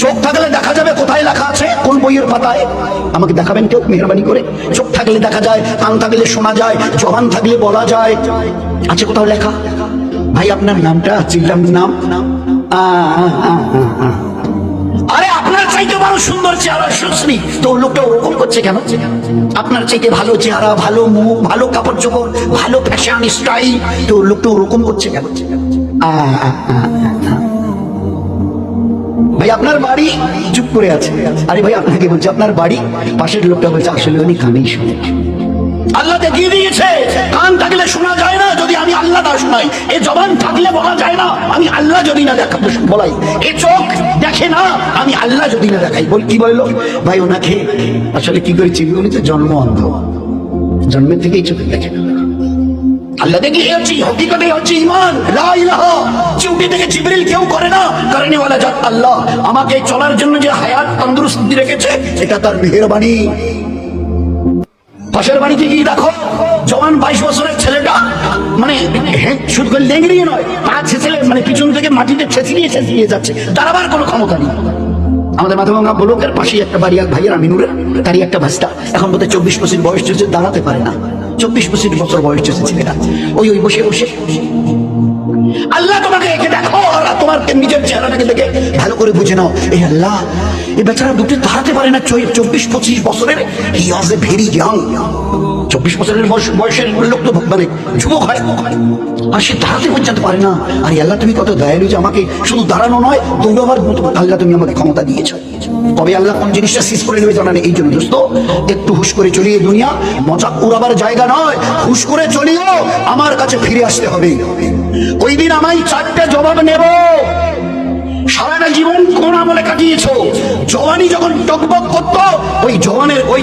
চোখ থাকলে দেখা যাবে কোথায় লেখা আছে, কোন বইয়ের পাতায়? আমাকে দেখাবেন কেউ মেহরবানি করে? চোখ থাকলে দেখা যায়, কান থাকলে শোনা যায়, জবান থাকলে বলা যায়, আছে কোথাও লেখা? ভাই আপনার নামটা চিনলাম, নাম আরে আপনার চাইতে ভালো সুন্দর চেহারা সুশ্রী, তো লোকটা ওরকম করছে কেন? আপনার চাইতে ভালো চেহারা, ভালো মুখ, ভালো কাপড় চোপড়, ভালো ফ্যাশন স্টাইল, তো লোকটা ওরকম করছে কেন? ভাই আপনার বাড়ি? চুপ করে আছে। আরে ভাই আপনাকে বলছে আপনার বাড়ি, পাশের লোকটা বলছে আসলে উনি কানেই শুনে। আল্লাহ দেখিয়ে দিয়েছে কান থাকলে শোনা যায় না যদি আমি আল্লাহ না শোনাই, এ জবান থাকলে বলা যায় না আমি আল্লাহ যদি না বলাই, এ চোখ দেখে না আমি আল্লাহ যদি না দেখাই। কি বললো ভাই ওনাকে আসলে কি করে চিনবে? উনি তো জন্ম অন্ধ, জন্মের থেকেই চোখে দেখে না। আল্লাহ দেখি হচ্ছে হকিকতে হচ্ছে ঈমান, লা ইলাহা। চিউটি থেকে জিবরিল কেউ করে না, করনে ওয়ালা জাত আল্লাহ। আমাকে চলার জন্য যে হায়াত তন্দুরুস্তি রেখেছে এটা তার মেহেরবানি। পাশের বাড়িতে গিয়ে দেখো জওয়ান 22 বছরের ছেলেটা মানে শুধু লেংড়িয়ে নয়, পা ছেঁচলে মানে পিছন থেকে মাটিতে ছেঁচিয়ে যাচ্ছে, তার আবার কোনো ক্ষমতা নেই। আমাদের মাথাভাঙা ব্লকের পাশে একটা বাড়ি, এক ভাইয়ের আমিনুরের, তারই একটা ভাস্তা, এখন বোধহয় 24-25 বয়স চলছে, দাঁড়াতে পারে না। 24-25 বছর বয়স চলছে ছেলেটা, ওই বসে বসে আল্লাহ তোমাকে একে দেখো, আর তোমার নিজের চেহারাটাকে দেখে ভালো করে বুঝে নাও, এই আল্লাহ এই বেচারা দুটো দাঁড়াতে পারে না। 24-25 বছরের, হি ওয়াজ এ ভেরি ইয়াং। 24 বছরের বয়সের লোক তো মানে যুবক হয়, আর সে দাঁড়াতে পর্যন্ত পারে না। আর আল্লাহ তুমি কত দয়ালু যে আমাকে শুধু দাঁড়ানো নয় দৌড়াবার মতো আল্লাহ তুমি আমাকে ক্ষমতা দিয়েছ। তবে আল্লাহ কোন জিনিসটা সিজ করে নেবে জানা নেই। এই জন্য দোস্ত একটু হুশ করে চলিয়ে, দুনিয়া মজা উড়াবার জায়গা নয়, হুশ করে চলিও, আমার কাছে ফিরে আসতে হবে। ওই দিন আমায় 4টা জবাব নেব। সারাটা জীবন কোন আমলে কাটিয়েছো? জওয়ানি যখন টকবক করতো, ওই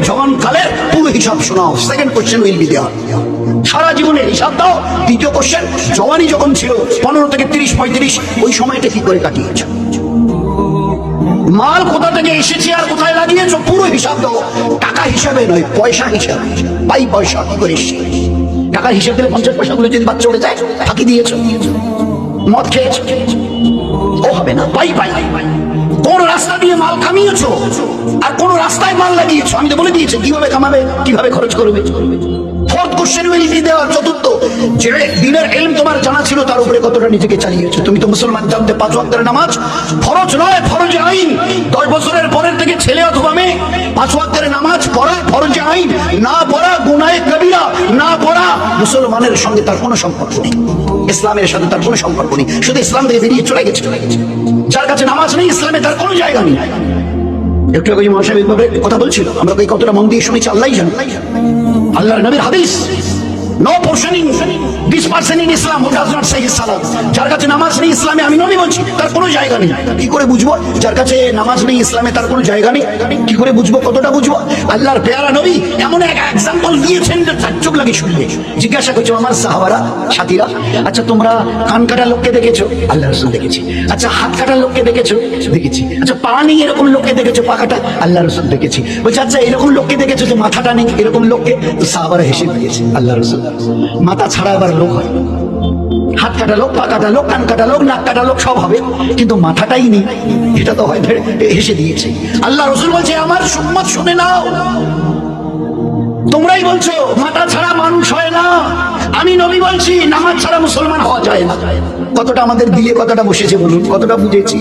জওয়ান কালের পুরো হিসাব শোনাও। Second question will be there. সারা জীবনের হিসাব দাও। দ্বিতীয় কোশ্চেন, জওয়ানি যখন ছিল 15 থেকে 30-35, ওই সময়টা কি করে কাটিয়েছো? মাল কোথা থেকে এসেছে আর কোথায় লাগিয়েছো পুরো হিসাব দাও। টাকা হিসাবে নয়, পয়সা হিসাবে। পয়সা কি করে এসছে? টাকার হিসাব দিলে 50 পয়সাগুলো যদি বাচ্চা উঠে যায়, ফাঁকি দিয়েছো, মদ খেয়েছো, ও হবে না। কোন রাস্তা দিয়ে মাল কামিয়েছো আর কোন রাস্তায় মাল লাগিয়েছো? আমি তো বলে দিয়েছি কিভাবে কামাবে, কিভাবে খরচ করবে। ফোর্থ কোশ্চেন উইল বি দেওয়ার। চতুর্থ, যে দিনের ইলম তোমার জানা ছিল তার উপরে কতটা নিজেকে চালিয়েছো। তুমি তো মুসলমান, জানতে 5 ওয়াক্তের নামাজ ফরজ নয়, ফরজে আইন। 10 বছরের পরের থেকে ছেলে অথবা মেয়ে 5 ওয়াক্তের নামাজ পড়া ফরজে আইন, না পড়া গুনাহে কবিরা, না পড়া মুসলমানের সঙ্গে তার কোনো সম্পর্ক নেই, ইসলামের সাথে তার কোনো সম্পর্ক নেই, শুধু ইসলাম থেকে বেরিয়ে চলে গেছে। যার কাছে নামাজ নেই, ইসলামে তার কোনো জায়গা নেই। একটু আগে মহাসাহেব কথা বলছিল, আমরা কতটা মন দিয়ে শুনেছি আল্লাহই জানে। আল্লাহর নবীর হাদিস, no portion in this person in Islam who does not say his সালাত। যার কাছে নামাজ নেই ইসলামে, আমি নবী বলছি, তার কোনো জায়গা নেই। কি করে বুঝবো যার কাছে নামাজ নেই ইসলামে তার কোনো জায়গা নেই? কি করে বুঝবো, কতটা বুঝবো? আল্লাহর পেয়ারা নবী এমন এক এক্সাম্পল দিয়েছেন যে তাজ্জব লাগে শুনলে। জিজ্ঞাসা করছো আমার সাহাবারা, সাথীরা, আচ্ছা তোমরা কান কাটা লোককে দেখেছো? আল্লাহ রাসূল দেখেছি। আচ্ছা হাত কাটা লোককে দেখেছো? দেখেছি। আচ্ছা পা নেই এরকম লোককে দেখেছো? পা কাটা? আল্লাহ রাসূল দেখেছি। বলছে আচ্ছা এরকম লোককে দেখেছো যে মাথাটা নেই এরকম লোককে? তো সাহাবারা হেসে দিয়েছে। আল্লাহ রাসূল মাথা ছাড়া আবার লোক হয়, হাত কাটা লোক, পা কাটা লোক, কান কাটা লোক, নাক কাটা লোক সব হবে, কিন্তু মাথাটাই নেই, এটা তো হয়। হেসে দিয়েছে। আল্লাহ রাসূল বলছে আমার সুন্নাত শুনে নাও। তোমরাই বলছো মাথা ছাড়া মানুষ হয় না, আমি নবী বলছি নামাজ ছাড়া মুসলমান হওয়া যায় না। কতটা আমাদের দিলে কতটা বসেছে বলুন, কতটা বুঝেছি।